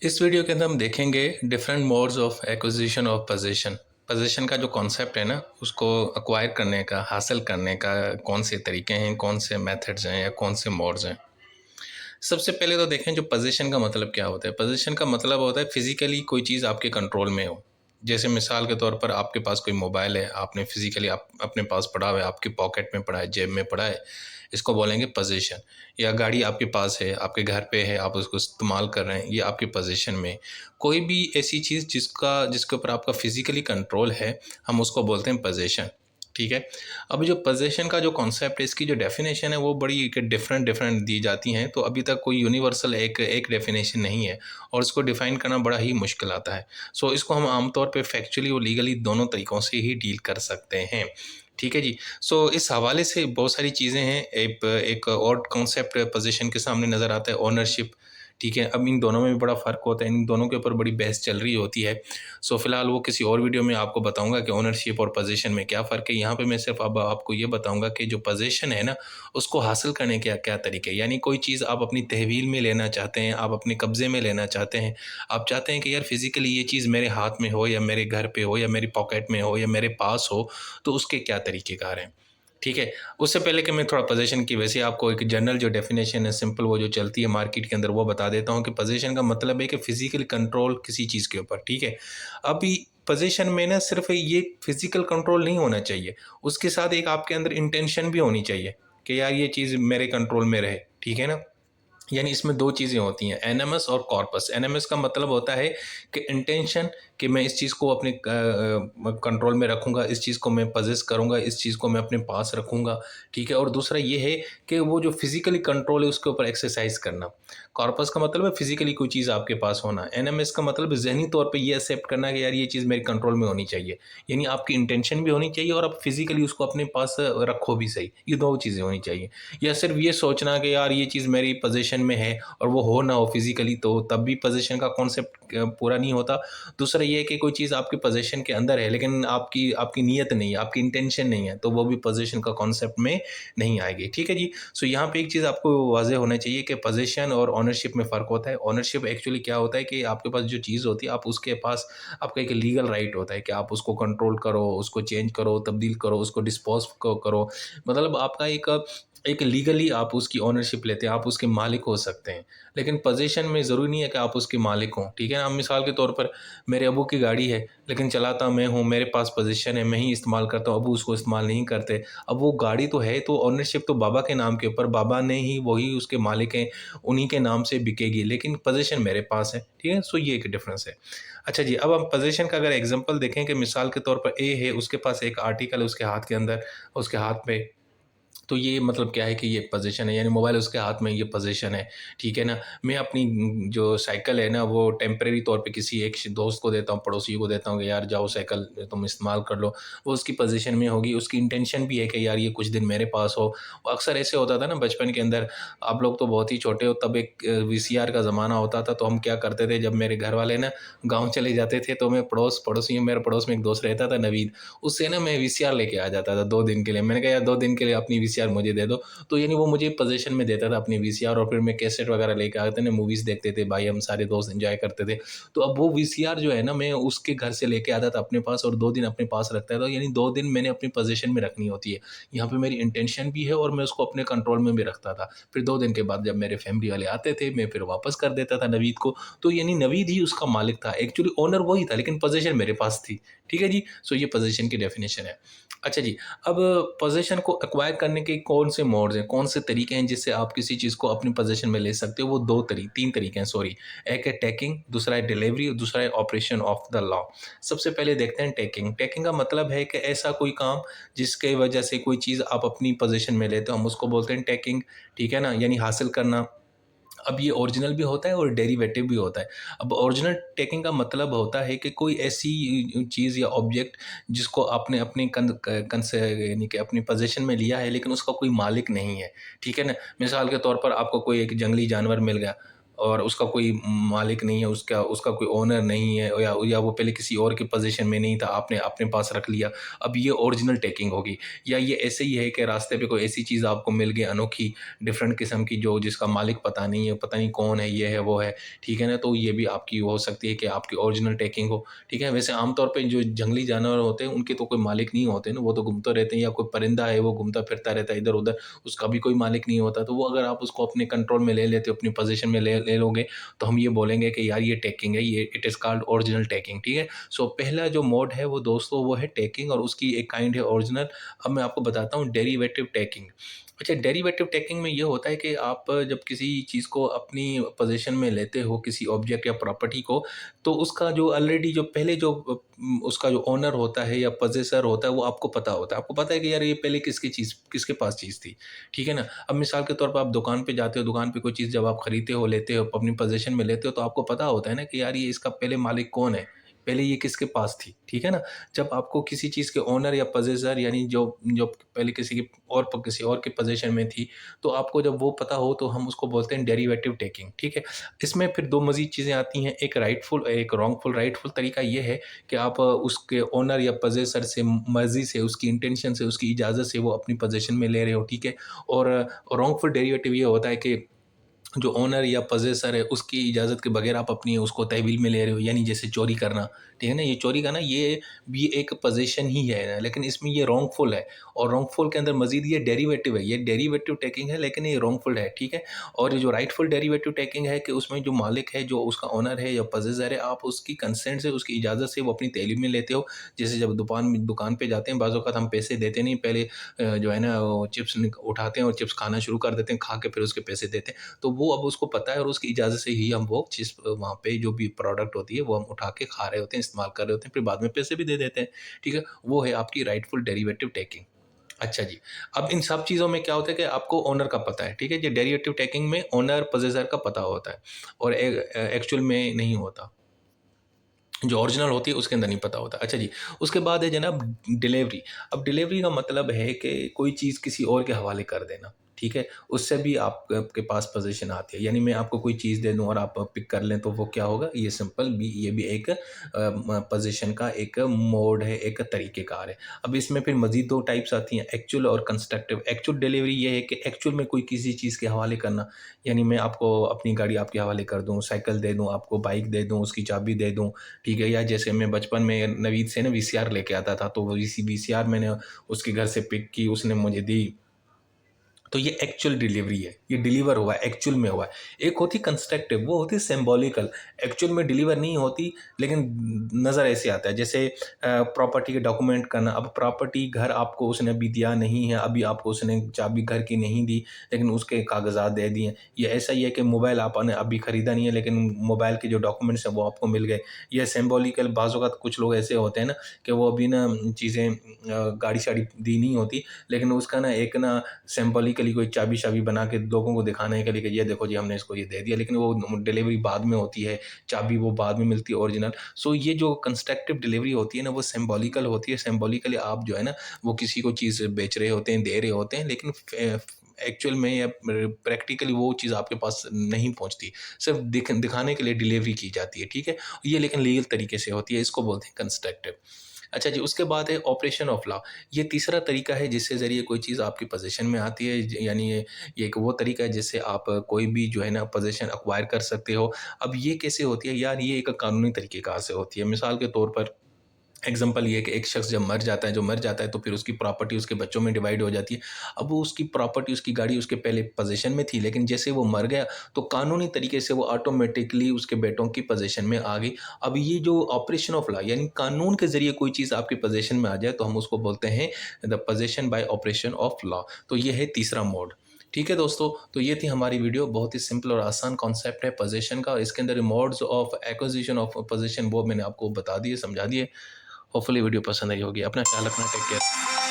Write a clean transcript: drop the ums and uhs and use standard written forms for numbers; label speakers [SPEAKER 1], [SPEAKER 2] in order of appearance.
[SPEAKER 1] इस वीडियो के अंदर हम देखेंगे different modes of acquisition of position. Position का जो कॉन्सेप्ट है ना, उसको अक्वायर करने का, हासिल करने का कौन से तरीके हैं, कौन से मेथड्स हैं या कौन से मोड्स हैं। सबसे पहले तो देखें जो पोजीशन का मतलब क्या होता है। पोजीशन का मतलब होता है फिजिकली कोई चीज़ आपके कंट्रोल में हो। जैसे मिसाल के तौर पर आपके पास कोई मोबाइल है, आपने फिजिकली आप अपने पास पड़ा हुआ है, आपकी पॉकेट में पड़ा है, जेब में पड़ा है, इसको बोलेंगे पोजीशन। या गाड़ी आपके पास है, आपके घर पे है, आप उसको इस्तेमाल कर रहे हैं, ये आपकी पोजीशन में। कोई भी ऐसी चीज़ जिसके ऊपर आपका फिजिकली कंट्रोल है, हम उसको बोलते हैं पोजीशन। ठीक है। अब जो पोजीशन का जो कॉन्सेप्ट है, इसकी जो डेफिनेशन है वो बड़ी डिफरेंट डिफरेंट दी जाती हैं, तो अभी तक कोई यूनिवर्सल एक एक डेफिनेशन नहीं है और इसको डिफ़ाइन करना बड़ा ही मुश्किल आता है। सो इसको हम आमतौर पे फैक्चुअली और लीगली दोनों तरीक़ों से ही डील कर सकते हैं। ठीक है जी। सो इस हवाले से बहुत सारी चीज़ें हैं। एक एक और कॉन्सेप्ट पोजीशन के सामने नज़र आता है, ओनरशिप। ठीक है। अब इन दोनों में भी बड़ा फ़र्क होता है, इन दोनों के ऊपर बड़ी बहस चल रही होती है। सो फ़िलहाल वो किसी और वीडियो में आपको बताऊँगा कि ओनरशिप और पोजीशन में क्या फ़र्क है। यहाँ पे मैं सिर्फ़ अब आपको ये बताऊँगा कि जो पोजीशन है ना, उसको हासिल करने के क्या तरीके हैं। यानी कोई चीज़ आप अपनी तहवील में लेना चाहते हैं, आप अपने कब्ज़े में लेना चाहते हैं। आप चाहते हैं कि यार फ़िज़िकली ये चीज़ मेरे हाथ में हो या मेरे घर पे हो या मेरी पॉकेट में हो या मेरे पास हो, तो उसके क्या तरीक़ेकार हैं। ठीक है। उससे पहले कि मैं थोड़ा पोजीशन की वैसे आपको एक जनरल जो डेफिनेशन है, सिंपल वो जो चलती है मार्केट के अंदर, वो बता देता हूँ कि पोजीशन का मतलब है कि फिजिकल कंट्रोल किसी चीज़ के ऊपर। ठीक है। अभी पोजीशन में ना सिर्फ ये फिजिकल कंट्रोल नहीं होना चाहिए, उसके साथ एक आपके अंदर इंटेंशन भी होनी चाहिए कि यार ये चीज़ मेरे कंट्रोल में रहे। ठीक है ना। यानी इसमें 2 चीज़ें होती हैं, एनिमस और कॉर्पस। एनिमस का मतलब होता है कि इंटेंशन, कि मैं इस चीज़ को अपने कंट्रोल में रखूँगा, इस चीज़ को मैं पजेस करूँगा, इस चीज़ को मैं अपने पास रखूँगा। ठीक है। और दूसरा ये है कि वो जो फिज़िकली कंट्रोल है उसके ऊपर एक्सरसाइज़ करना। कॉर्पस का मतलब है फिज़िकली कोई चीज़ आपके पास होना। एनिमस का मतलब है ज़हनी तौर पे ये एक्सेप्ट करना कि यार ये चीज़ मेरे कंट्रोल में होनी चाहिए। यानी आपकी इंटेंशन भी होनी चाहिए और आप फिज़िकली उसको अपने पास रखो भी सही। ये 2 चीज़ें होनी चाहिए। या सिर्फ़ ये सोचना कि यार ये चीज़ मेरी पोज़ीशन में है और वो हो ना हो फिज़िकली, तो तब भी पोज़ीशन का कॉन्सेप्ट पूरा नहीं होता। दूसरा ये है कि कोई चीज़ आपकी पोज़ीशन के अंदर है लेकिन आपकी आपकी नीयत नहीं है, आपकी इंटेंशन नहीं है, तो वो भी पोज़ीशन का कॉन्सेप्ट में नहीं आएगी। ठीक है जी। सो यहाँ पे एक चीज़ आपको वाज़ेह होना चाहिए कि पोज़ीशन और ओनरशिप में फ़र्क होता है। ओनरशिप एक्चुअली क्या होता है कि आपके पास जो चीज़ होती है, आप उसके पास आपका एक लीगल राइट होता है कि आप उसको कंट्रोल करो, उसको चेंज करो, तब्दील करो, उसको डिस्पोज़ करो। मतलब आपका एक लीगली आप उसकी ओनरशिप लेते हैं, आप उसके मालिक हो सकते हैं। लेकिन पोज़ीशन में ज़रूरी नहीं है कि आप उसके मालिक हों। ठीक है ना। अब मिसाल के तौर पर मेरे अब्बू की गाड़ी है, लेकिन चलाता मैं हूँ, मेरे पास पोज़ीशन है, मैं ही इस्तेमाल करता हूँ, अब्बू उसको इस्तेमाल नहीं करते। अब वो गाड़ी तो है, तो ओनरशिप तो बाबा के नाम के ऊपर, बाबा ने ही, वही उसके मालिक हैं, उन्हीं के नाम से बिकेगी, लेकिन पोज़ीशन मेरे पास है। ठीक है। सो ये एक डिफ़रेंस है। अच्छा जी, अब हम पोज़ीशन का अगर एग्ज़ाम्पल देखें कि मिसाल के तौर पर ए है, उसके पास एक आर्टिकल है उसके हाथ के अंदर, उसके हाथ में, तो ये मतलब क्या है कि ये पोज़ीशन है, यानी मोबाइल उसके हाथ में, ये पोज़ीशन है। ठीक है ना। मैं अपनी जो साइकिल है ना, वो टेम्परेरी तौर पे किसी एक दोस्त को देता हूँ, पड़ोसी को देता हूँ कि यार जाओ साइकिल तुम इस्तेमाल कर लो। वो उसकी पोज़ीशन में होगी, उसकी इंटेंशन भी है कि यार ये कुछ दिन मेरे पास हो। वो अक्सर ऐसे होता था ना बचपन के अंदर, आप लोग तो बहुत ही छोटे हो, तब एक वीसीआर का ज़माना होता था, तो हम क्या करते थे, जब मेरे घर वाले ना गाँव चले जाते थे, तो मैं मेरे पड़ोस में एक दोस्त रहता था नवीद, उससे ना मैं वीसीआर लेके आ जाता था 2 दिन के लिए। मैंने कहा यार 2 दिन के लिए अपनी वीसीआर मुझे दे दो। तो यानी वो मुझे पोज़ीशन में देता था अपनी वीसीआर, और फिर मैं कैसेट वगैरह लेके आते थे, मूवीज़ देखते थे भाई, हम सारे दोस्त एन्जॉय करते थे। तो अब वो वीसीआर जो है ना, मैं उसके घर से लेके आता था अपने पास और 2 दिन अपने पास रखता था। यानी 2 दिन मैंने अपनी पोज़ीशन में रखनी होती है। यहाँ पे मेरी इंटेंशन भी है और मैं उसको अपने कंट्रोल में भी रखता था। फिर 2 दिन के बाद जब मेरे फैमिली वाले आते थे, मैं फिर वापस कर देता था नवीद को। तो यानी नवीद ही उसका मालिक था। एक्चुअली ओनर वही था, लेकिन पोज़ीशन मेरे पास थी। ठीक है जी। सो ये पोज़ीशन की डेफ़िनेशन है। अच्छा जी, अब पोज़ीशन को एक्वायर करने के कौन से मोड्स हैं, कौन से तरीके हैं जिससे आप किसी चीज़ को अपनी पोज़ीशन में ले सकते हो? वो 3 तरीके हैं, सॉरी। एक है टैगिंग, दूसरा है डिलीवरी और दूसरा है ऑपरेशन ऑफ द लॉ। सबसे पहले देखते हैं टैगिंग। टैगिंग का मतलब है कि ऐसा कोई काम जिसके वजह से कोई चीज़ आप अपनी पोज़ीशन में लेते हो, हम उसको बोलते हैं टैगिंग। ठीक है ना? यानी हासिल करना। अब ये ओरिजिनल भी होता है और डेरिवेटिव भी होता है। अब ओरिजिनल टेकिंग का मतलब होता है कि कोई ऐसी चीज़ या ऑब्जेक्ट जिसको आपने अपनी कंस यानी कि अपनी पोज़ीशन में लिया है, लेकिन उसका कोई मालिक नहीं है। ठीक है ना? मिसाल के तौर पर आपको कोई एक जंगली जानवर मिल गया, और उसका कोई मालिक नहीं है, उसका उसका कोई ओनर नहीं है, या वो पहले किसी और के पोजीशन में नहीं था, आपने अपने पास रख लिया, अब ये ओरिजिनल टेकिंग होगी। या ये ऐसे ही है कि रास्ते पे कोई ऐसी चीज़ आपको मिल गई अनोखी, डिफरेंट किस्म की, जो जिसका मालिक पता नहीं है, पता नहीं कौन है, ये है वो है, ठीक है ना, तो ये भी आपकी हो सकती है कि आपकी ओरिजिनल टेकिंग हो, ठीक है। वैसे आमतौर पे जो जंगली जानवर होते हैं उनके तो कोई मालिक नहीं होते ना, वो तो घूमते रहते हैं, या कोई परिंदा है वो घूमता फिरता रहता है इधर उधर, उसका भी कोई मालिक नहीं होता, तो वो अगर आप उसको अपने कंट्रोल में ले लेते हो, अपनी पोजीशन में ले ले लोगे, तो हम ये बोलेंगे कि यार ये टेकिंग है, ये it is called original taking, ठीक है। सो पहला जो मोड है वो दोस्तों वो है टेकिंग, और उसकी एक काइंड है ओरिजिनल। अब मैं आपको बताता हूँ डेरिवेटिव टेकिंग। अच्छा, डेरिवेटिव टेकिंग में ये होता है कि आप जब किसी चीज़ को अपनी पोजीशन में लेते हो, किसी ऑब्जेक्ट या प्रॉपर्टी को, तो उसका जो ऑलरेडी जो पहले जो उसका जो ओनर होता है या पोजेसर होता है वो आपको पता होता है। आपको पता है कि यार ये पहले किसके पास चीज़ थी, ठीक है ना? अब मिसाल के तौर पर आप दुकान पे जाते हो, दुकान पे कोई चीज़ जब आप खरीदते हो, लेते हो, अपनी पोजीशन में लेते हो, तो आपको पता होता है ना कि यार ये इसका पहले मालिक कौन है, पहले ये किसके पास थी, ठीक है ना? जब आपको किसी चीज़ के ओनर या पोजेसर, यानी जो जो पहले किसी और के पोजीशन में थी, तो आपको जब वो पता हो तो हम उसको बोलते हैं डेरिवेटिव टेकिंग, ठीक है। इसमें फिर 2 मज़ीद चीज़ें आती हैं, एक राइटफुल, एक रॉन्गफुल। राइटफुल तरीका ये है कि आप उसके ओनर या पोजेसर से मर्ज़ी से, उसकी इंटेंशन से, उसकी इजाज़त से वो अपनी पोज़ीशन में ले रहे हो, ठीक है। और रॉन्गफुल डेरिवेटिव ये होता है कि जो ओनर या पोजेसर है उसकी इजाज़त के बगैर आप अपनी उसको तहवील में ले रहे हो, यानी जैसे चोरी करना, ठीक है ना? ये चोरी करना ये भी एक पोजीशन ही है, लेकिन इसमें ये रॉन्गफुल है, और रॉन्गफुल के अंदर मज़ीद ये डेरिवेटिव है, ये डेरिवेटिव टेकिंग है, लेकिन ये रॉन्गफुल है, ठीक है। और ये जो राइटफुल डेरिवेटिव टेकिंग है कि उसमें जो मालिक है, जो उसका ओनर है या पोजेसर है, आप उसकी कंसेंट से, उसकी इजाज़त से वो अपनी तहवील में लेते हो। जैसे जब दुकान पे जाते हैं, बाज़ औक़ात हम पैसे देते नहीं, पहले जो है ना वो चिप्स उठाते हैं और चिप्स खाना शुरू कर देते हैं, खा के फिर उसके पैसे देते हैं। तो वो अब उसको पता है, और उसकी इजाज़त से ही हम वो चीज़ वहाँ पे जो भी प्रोडक्ट होती है वो हम उठा के खा रहे होते हैं, इस्तेमाल कर रहे होते हैं, फिर बाद में पैसे भी दे देते हैं, ठीक है? वो है आपकी राइटफुल डेरिवेटिव टेकिंग। अच्छा जी, अब इन सब चीज़ों में क्या होता है कि आपको ओनर का पता है, ठीक है? ये डेरिवेटिव टेकिंग में ओनर, पोजेसर का पता होता है, और एक्चुअल में नहीं होता। जो ओरिजिनल होती है उसके अंदर नहीं पता होता। अच्छा जी, उसके बाद है जनाब डिलीवरी। अब डिलीवरी का मतलब है कि कोई चीज़ किसी और के हवाले कर देना, ठीक है? उससे भी आप आपके पास पोज़ीशन आती है। यानी मैं आपको कोई चीज़ दे दूँ और आप पिक कर लें, तो वो क्या होगा? ये सिंपल भी, ये भी एक पोज़ीशन का एक मोड है, एक तरीक़ेकार है। अब इसमें फिर मज़ीद 2 टाइप्स आती हैं, एक्चुअल और कंस्ट्रक्टिव। एक्चुअल डिलीवरी ये है कि एक्चुअल में कोई किसी चीज़ के हवाले करना, यानी मैं आपको अपनी गाड़ी आपके हवाले कर दूँ, साइकिल दे दूँ, आपको बाइक दे दूँ, उसकी चाबी दे दूँ, ठीक है? या जैसे मैं बचपन में नवीद से ना वीसीआर लेके आता था, तो वो वीसीआर मैंने उसके घर से पिक की, उसने मुझे दी। तो ये एक्चुअल डिलीवरी है, ये डिलीवर हुआ है, एक्चुअल में हुआ है। एक होती कंस्ट्रक्टिव, वो होती सिंबॉलिकल, एक्चुअल में डिलीवर नहीं होती, लेकिन नज़र ऐसे आता है, जैसे प्रॉपर्टी के डॉक्यूमेंट करना। अब प्रॉपर्टी, घर आपको उसने अभी दिया नहीं है, अभी आपको उसने चाबी घर की नहीं दी, लेकिन उसके कागज़ात दे दिए। ये ऐसा ही है कि मोबाइल आपने अभी ख़रीदा नहीं है, लेकिन मोबाइल के जो डॉक्यूमेंट्स हैं वो आपको मिल गए। ये सिंबॉलिकल, बाज़ औक़ात कुछ लोग ऐसे होते हैं ना कि वो अभी ना चीज़ें गाड़ी-शाड़ी दी नहीं होती, लेकिन उसका ना एक ना सिंबॉलिकली कोई चाबी-शाबी बना के लोगों को दिखाने के लिए कि ये देखो जी हमने इसको ये दे दिया, लेकिन वो डिलीवरी बाद में होती है, चाबी वो बाद में मिलती है ओरिजिनल। सो ये जो कंस्ट्रक्टिव डिलीवरी होती है ना, वो सिंबॉलिकल होती है। सिंबॉलिकली आप जो है ना वो किसी को चीज़ बेच रहे होते हैं, दे रहे होते हैं, लेकिन एक्चुअल में या प्रैक्टिकली वो चीज़ आपके पास नहीं पहुँचती, सिर्फ दिखाने के लिए डिलीवरी की जाती है, ठीक है? ये लेकिन लीगल तरीके से होती है, इसको बोलते हैं कंस्ट्रक्टिव। अच्छा जी, उसके बाद है ऑपरेशन ऑफ लॉ। ये तीसरा तरीका है जिससे ज़रिए कोई चीज़ आपकी पोज़ीशन में आती है, यानी ये एक वो तरीका है जिससे आप कोई भी जो है ना पोज़ीशन एक्वायर कर सकते हो। अब ये कैसे होती है यार? ये एक कानूनी तरीक़ेकार से होती है। मिसाल के तौर पर एग्ज़ाम्पल ये है कि एक शख़्स जब मर जाता है तो फिर उसकी प्रॉपर्टी उसके बच्चों में डिवाइड हो जाती है। अब वो उसकी प्रॉपर्टी, उसकी गाड़ी उसके पहले पोज़ीशन में थी, लेकिन जैसे वो मर गया तो कानूनी तरीके से वो ऑटोमेटिकली उसके बेटों की पोज़ीशन में आ गई। अब ये जो ऑपरेशन ऑफ लॉ, यानी कानून के ज़रिए कोई चीज़ आपकी पोज़ीशन में आ जाए, तो हम उसको बोलते हैं the position bye operation of law. तो ये है तीसरा मोड। ठीक है दोस्तों, तो ये थी हमारी वीडियो। बहुत ही सिंपल और आसान कॉन्सेप्ट है पोज़ीशन का, और इसके अंदर modes of acquisition of position वो मैंने आपको बता दिए, समझा दिए। होपफुली वीडियो पसंद आई होगी। अपना ख्याल रखना, टेक केयर।